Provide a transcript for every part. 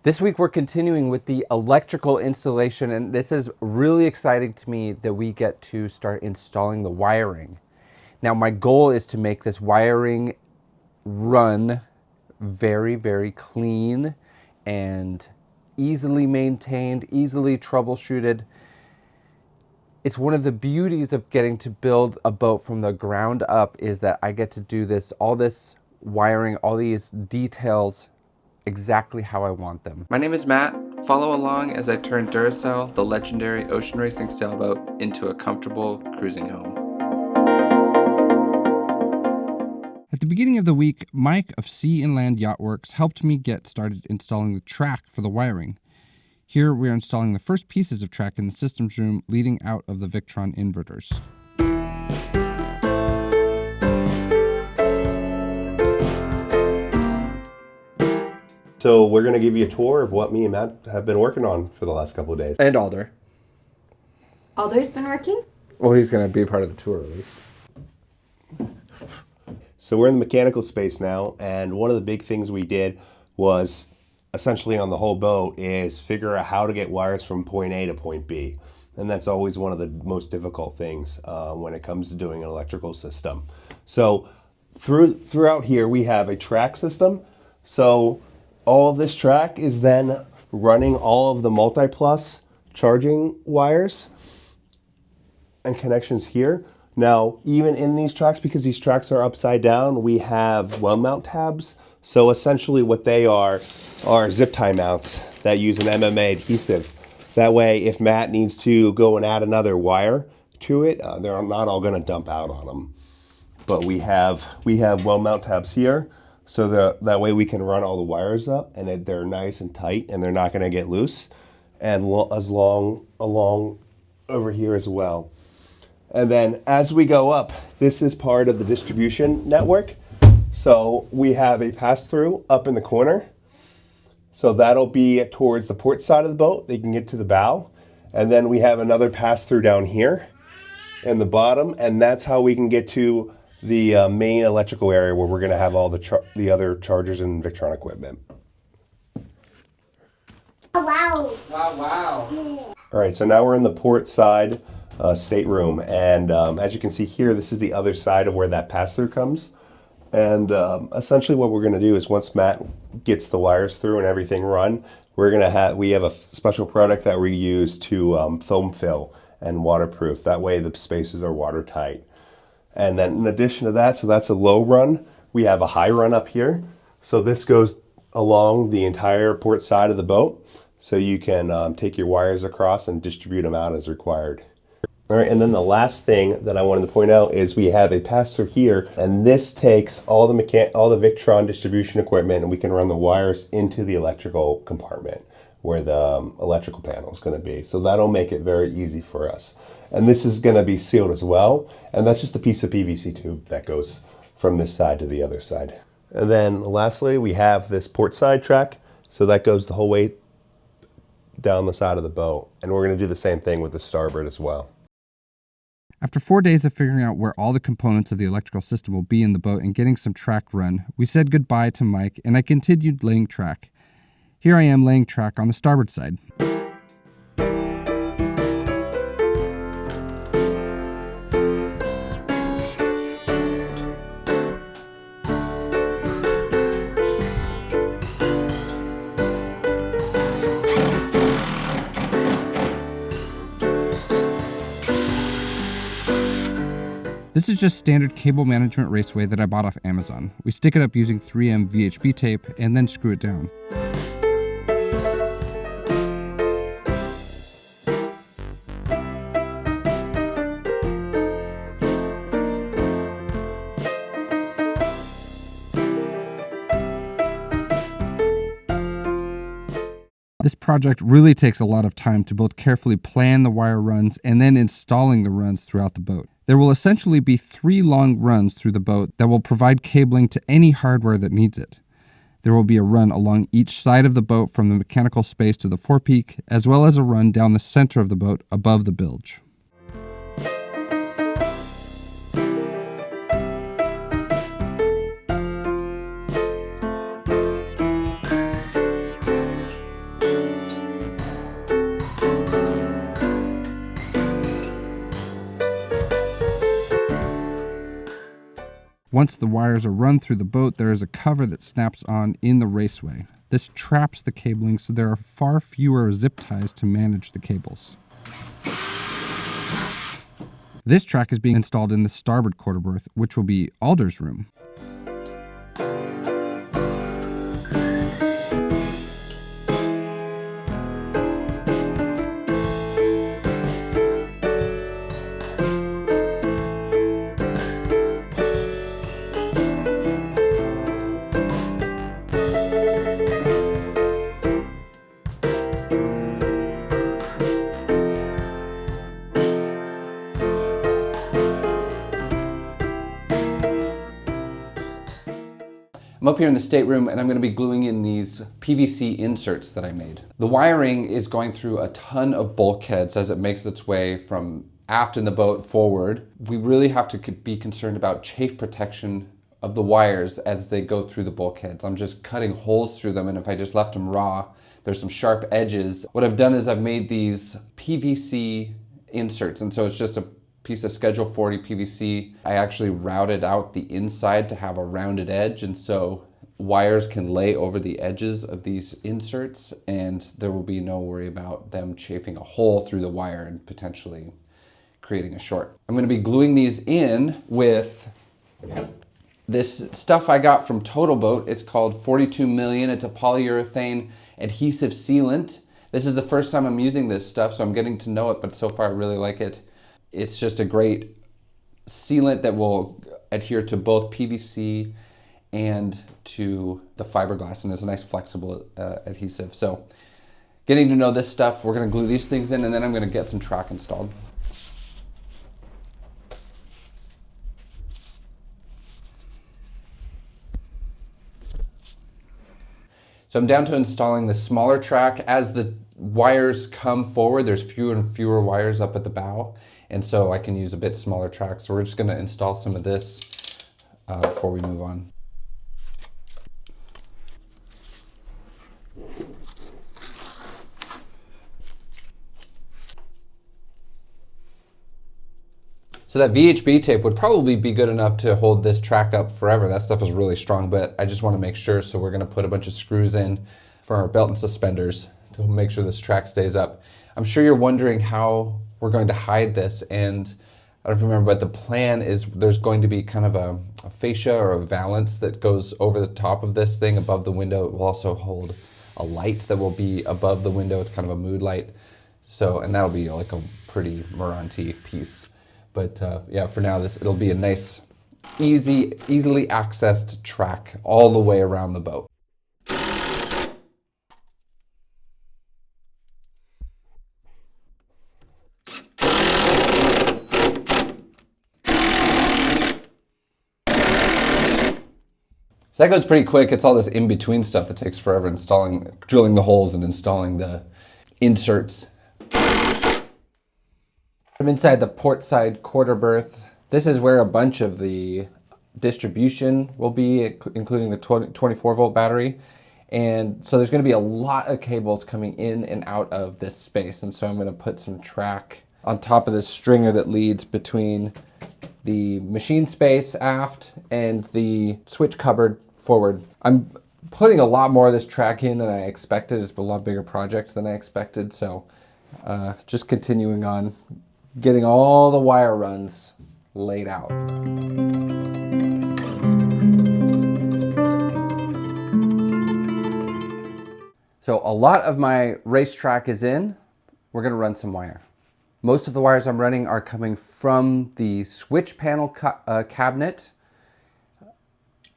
This week we're continuing with the electrical installation, and this is really exciting to me that we get to start installing the wiring. Now my goal is to make this wiring run very, very clean and easily maintained, easily troubleshooted. It's one of the beauties of getting to build a boat from the ground up is that I get to do this, all this wiring, all these details exactly how I want them. My name is Matt. Follow along as I turn Duracell, the legendary ocean racing sailboat, into a comfortable cruising home. At the beginning of the week, Mike of Sea and Land Yacht Works helped me get started installing the track for the wiring. Here we are installing the first pieces of track in the systems room leading out of the Victron inverters. So we're going to give you a tour of what me and Matt have been working on for the last couple of days. And Alder. Alder's been working? Well, he's going to be part of the tour at least. So we're in the mechanical space now, and one of the big things we did was essentially on the whole boat is figure out how to get wires from point A to point B. And that's always one of the most difficult things when it comes to doing an electrical system. So throughout here we have a track system. So all of this track is then running all of the multi-plus charging wires and connections here. Now, even in these tracks, because these tracks are upside down, we have well mount tabs. So essentially what they are zip tie mounts that use an MMA adhesive. That way, if Matt needs to go and add another wire to it, they're not all gonna dump out on them. But we have well mount tabs here, so that way we can run all the wires up and they're nice and tight and they're not gonna get loose. And along over here as well. And then as we go up, this is part of the distribution network. So we have a pass-through up in the corner. So that'll be towards the port side of the boat. They can get to the bow. And then we have another pass-through down here in the bottom. And that's how we can get to the main electrical area where we're gonna have all the other chargers and Victron equipment. Oh, wow. Wow. All right, so now we're in the port side stateroom, and as you can see here, this is the other side of where that pass-through comes. And essentially what we're gonna do is once Matt gets the wires through and everything run, we have a special product that we use to foam fill and waterproof. That way the spaces are watertight. And then in addition to that, so that's a low run, we have a high run up here. So this goes along the entire port side of the boat. So you can take your wires across and distribute them out as required. All right, and then the last thing that I wanted to point out is we have a pass-through here, and this takes all the Victron distribution equipment, and we can run the wires into the electrical compartment where the electrical panel is going to be. So that'll make it very easy for us. And this is going to be sealed as well, and that's just a piece of PVC tube that goes from this side to the other side. And then lastly, we have this port side track, so that goes the whole way down the side of the boat, and we're going to do the same thing with the starboard as well. After 4 days of figuring out where all the components of the electrical system will be in the boat and getting some track run, we said goodbye to Mike and I continued laying track. Here I am laying track on the starboard side. This is just standard cable management raceway that I bought off Amazon. We stick it up using 3M VHB tape and then screw it down. This project really takes a lot of time to both carefully plan the wire runs and then installing the runs throughout the boat. There will essentially be 3 long runs through the boat that will provide cabling to any hardware that needs it. There will be a run along each side of the boat from the mechanical space to the forepeak, as well as a run down the center of the boat above the bilge. Once the wires are run through the boat, there is a cover that snaps on in the raceway. This traps the cabling, so there are far fewer zip ties to manage the cables. This track is being installed in the starboard quarter berth, which will be Alder's room. I'm up here in the stateroom and I'm going to be gluing in these PVC inserts that I made. The wiring is going through a ton of bulkheads as it makes its way from aft in the boat forward. We really have to be concerned about chafe protection of the wires as they go through the bulkheads. I'm just cutting holes through them, and if I just left them raw, there's some sharp edges. What I've done is I've made these PVC inserts, and so it's just a piece of Schedule 40 PVC. I actually routed out the inside to have a rounded edge, and so wires can lay over the edges of these inserts and there will be no worry about them chafing a hole through the wire and potentially creating a short. I'm going to be gluing these in with this stuff I got from Total Boat. It's called 42 million. It's a polyurethane adhesive sealant. This is the first time I'm using this stuff, so I'm getting to know it, but so far I really like it. It's just a great sealant that will adhere to both PVC and to the fiberglass, and is a nice flexible adhesive. So getting to know this stuff, we're going to glue these things in, and then I'm going to get some track installed. So I'm down to installing the smaller track. As the wires come forward, there's fewer and fewer wires up at the bow, and so I can use a bit smaller track. So we're just going to install some of this before we move on. So that VHB tape would probably be good enough to hold this track up forever. That stuff is really strong, but I just want to make sure, so we're going to put a bunch of screws in for our belt and suspenders to make sure this track stays up. I'm sure you're wondering how we're going to hide this, and I don't know if you remember, but the plan is there's going to be kind of a fascia or a valance that goes over the top of this thing above the window. It will also hold a light that will be above the window. It's kind of a mood light. So, and that'll be like a pretty Meranti piece. But yeah, for now, it'll be a nice, easily accessed track all the way around the boat. So that goes pretty quick. It's all this in-between stuff that takes forever, drilling the holes and installing the inserts. I'm inside the port side quarter berth. This is where a bunch of the distribution will be, including the 24 volt battery. And so there's going to be a lot of cables coming in and out of this space. And so I'm going to put some track on top of this stringer that leads between the machine space aft and the switch cupboard forward. I'm putting a lot more of this track in than I expected. It's a lot bigger project than I expected. So just continuing on, getting all the wire runs laid out. So a lot of my racetrack is in. We're gonna run some wire. Most of the wires I'm running are coming from the switch panel cabinet.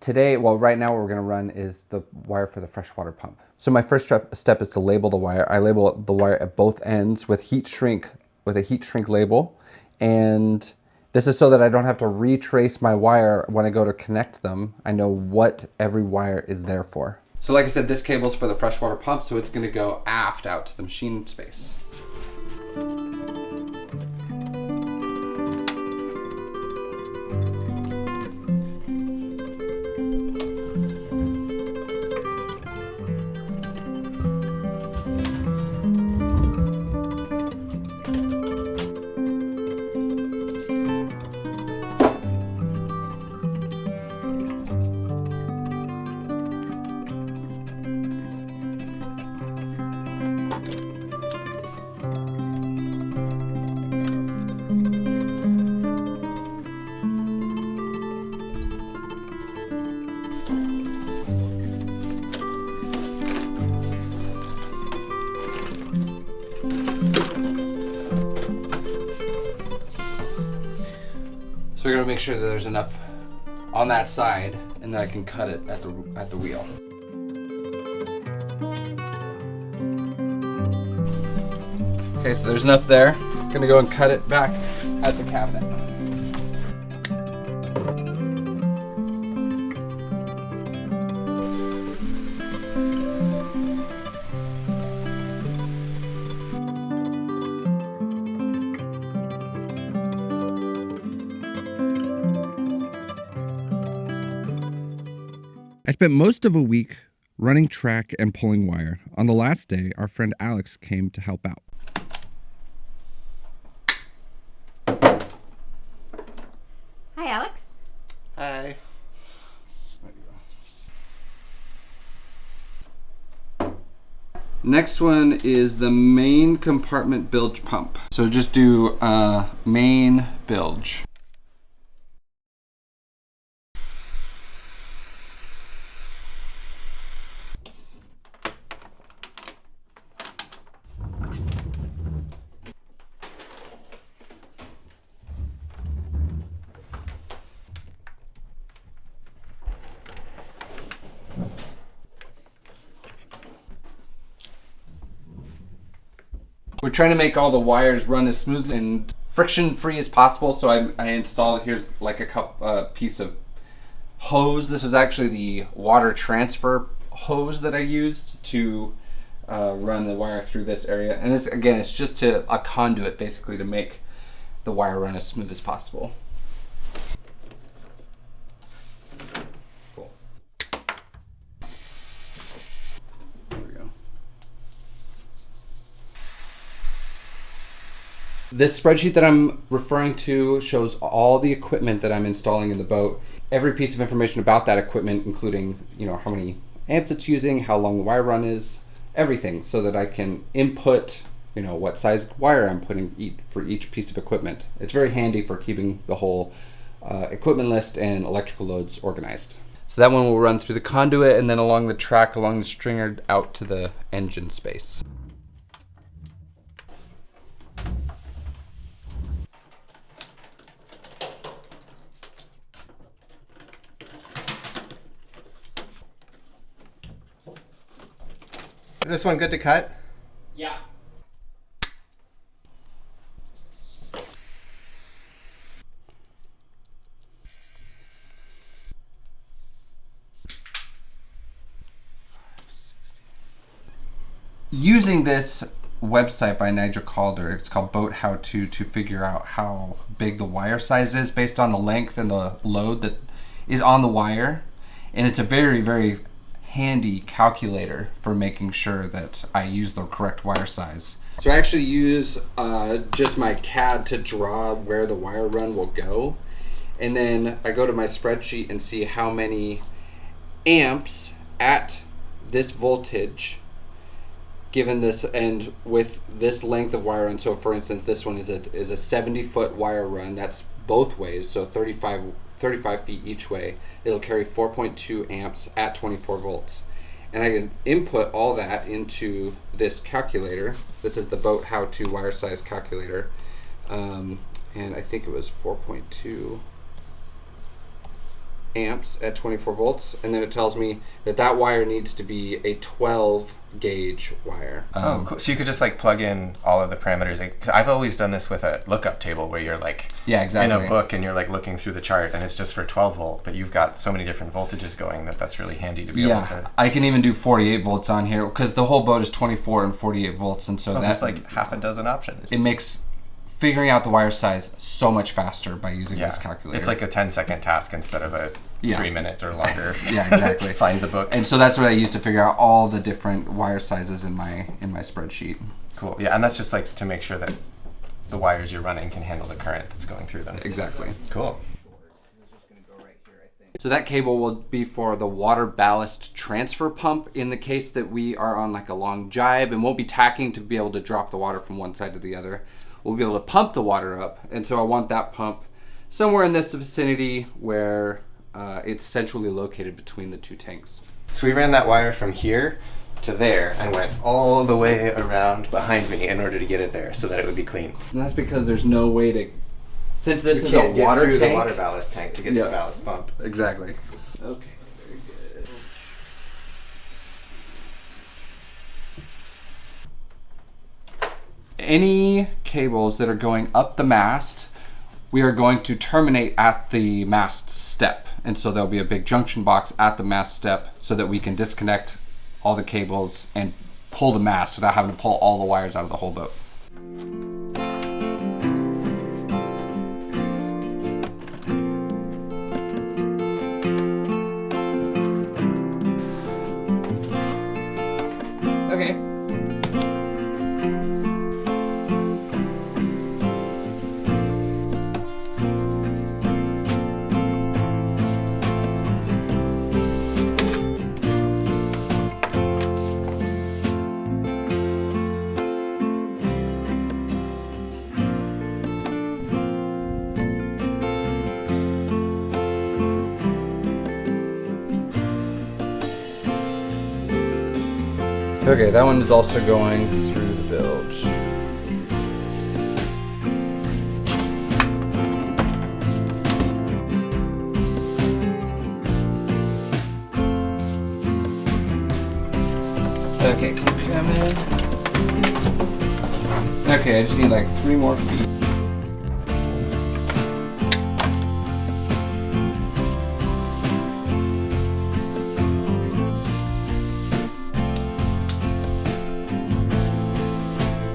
Today, well, right now what we're gonna run is the wire for the freshwater pump. So my first step is to label the wire. I label the wire at both ends with a heat shrink label, and this is so that I don't have to retrace my wire when I go to connect them. I know what every wire is there for. So like I said, this cable's for the freshwater pump, so it's gonna go aft out to the machine space. So we're gonna make sure that there's enough on that side and then I can cut it at the wheel. Okay, so there's enough there. I'm gonna go and cut it back at the cabinet. I spent most of a week running track and pulling wire. On the last day, our friend Alex came to help out. Hi, Alex. Hi. Next one is the main compartment bilge pump. So just do main bilge. We're trying to make all the wires run as smooth and friction-free as possible, so I installed, here's like a piece of hose. This is actually the water transfer hose that I used to run the wire through this area. And it's just a conduit basically to make the wire run as smooth as possible. Cool. There we go. This spreadsheet that I'm referring to shows all the equipment that I'm installing in the boat. Every piece of information about that equipment, including, how many amps it's using, how long the wire run is, everything, so that I can input, what size wire I'm putting for each piece of equipment. It's very handy for keeping the whole equipment list and electrical loads organized. So that one will run through the conduit and then along the track, along the stringer out to the engine space. Is this one good to cut? Yeah. Using this website by Nigel Calder, it's called Boat How To figure out how big the wire size is based on the length and the load that is on the wire. And it's a very, very handy calculator for making sure that I use the correct wire size. So I actually use just my CAD to draw where the wire run will go. And then I go to my spreadsheet and see how many amps at this voltage given this and with this length of wire run. So for instance, this one is a 70-foot wire run. That's both ways, so 35 feet each way. It'll carry 4.2 amps at 24 volts. And I can input all that into this calculator. This is the Boat How To wire size calculator. And I think it was 4.2 amps at 24 volts. And then it tells me that wire needs to be a 12 gauge wire. Oh, cool. So you could just plug in all of the parameters. I've always done this with a lookup table where you're yeah, exactly. in a book and you're looking through the chart and it's just for 12 volt, but you've got so many different voltages going that's really handy to be able to. I can even do 48 volts on here because the whole boat is 24 and 48 volts, and so that's half a dozen options. It makes figuring out the wire size so much faster by using this calculator. It's like a 10-second task instead of a 3 minute or longer. Yeah, exactly. Find the book. And so that's what I use to figure out all the different wire sizes in my spreadsheet. Cool. Yeah, and that's just to make sure that the wires you're running can handle the current that's going through them. Exactly. Cool. So that cable will be for the water ballast transfer pump in the case that we are on a long jibe and won't be tacking to be able to drop the water from one side to the other. We'll be able to pump the water up, and so I want that pump somewhere in this vicinity where it's centrally located between the two tanks. So we ran that wire from here to there and went all the way around behind me in order to get it there so that it would be clean. And that's because there's no way to Since this You is can't a get water through tank. the water ballast tank to get to Yeah. the ballast pump. Exactly. Okay, very good. Any cables that are going up the mast, we are going to terminate at the mast step. And so there'll be a big junction box at the mast step so that we can disconnect all the cables and pull the mast without having to pull all the wires out of the whole boat. Okay. Okay, that one is also going through the bilge. Okay, come in. Okay, I just need like 3 more feet.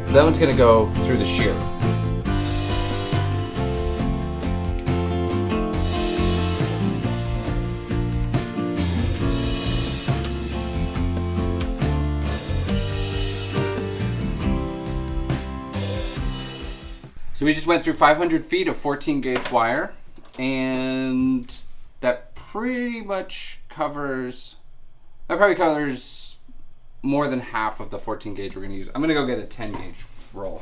So that one's gonna go through the shear. So we just went through 500 feet of 14 gauge wire, and that pretty much covers, that probably covers more than half of the 14 gauge we're gonna use. I'm gonna go get a 10 gauge roll.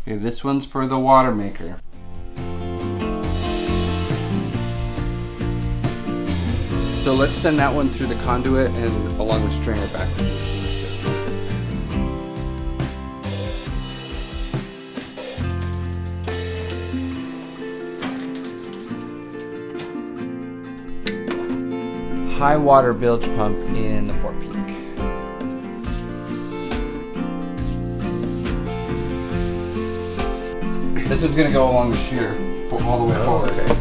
Okay, this one's for the watermaker. So let's send that one through the conduit and along the stringer back to the machine. High water bilge pump in the forepeak. This one's gonna go along the shear for all the way forward. Okay.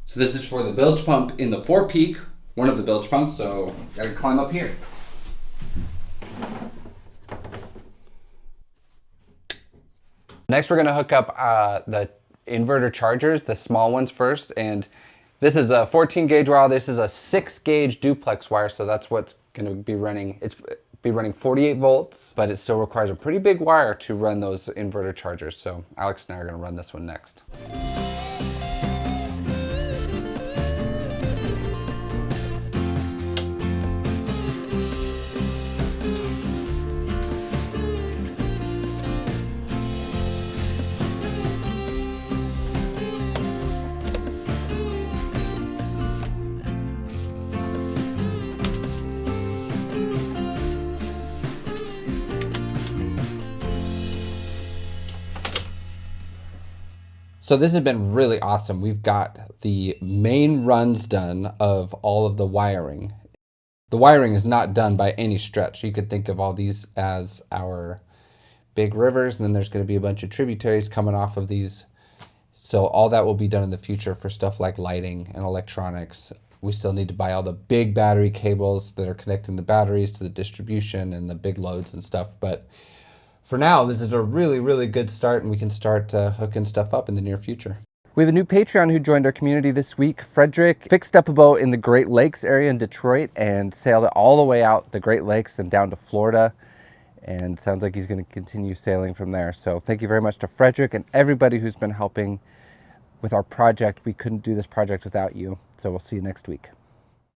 So this is for the bilge pump in the forepeak, one of the bilge pumps, so gotta climb up here. Next we're gonna hook up the inverter chargers, the small ones first, and this is a 14 gauge wire, this is a 6 gauge duplex wire, so that's what's gonna be running. It's be running 48 volts, but it still requires a pretty big wire to run those inverter chargers. So Alex and I are gonna run this one next. So this has been really awesome. We've got the main runs done of all of the wiring. The wiring is not done by any stretch. You could think of all these as our big rivers, and then there's going to be a bunch of tributaries coming off of these So all that will be done in the future for stuff like lighting and electronics. We still need to buy all the big battery cables that are connecting the batteries to the distribution and the big loads and stuff. But for now, this is a really, really good start, and we can start hooking stuff up in the near future. We have a new Patreon who joined our community this week. Frederick fixed up a boat in the Great Lakes area in Detroit and sailed it all the way out the Great Lakes and down to Florida. And sounds like he's going to continue sailing from there. So thank you very much to Frederick and everybody who's been helping with our project. We couldn't do this project without you. So we'll see you next week.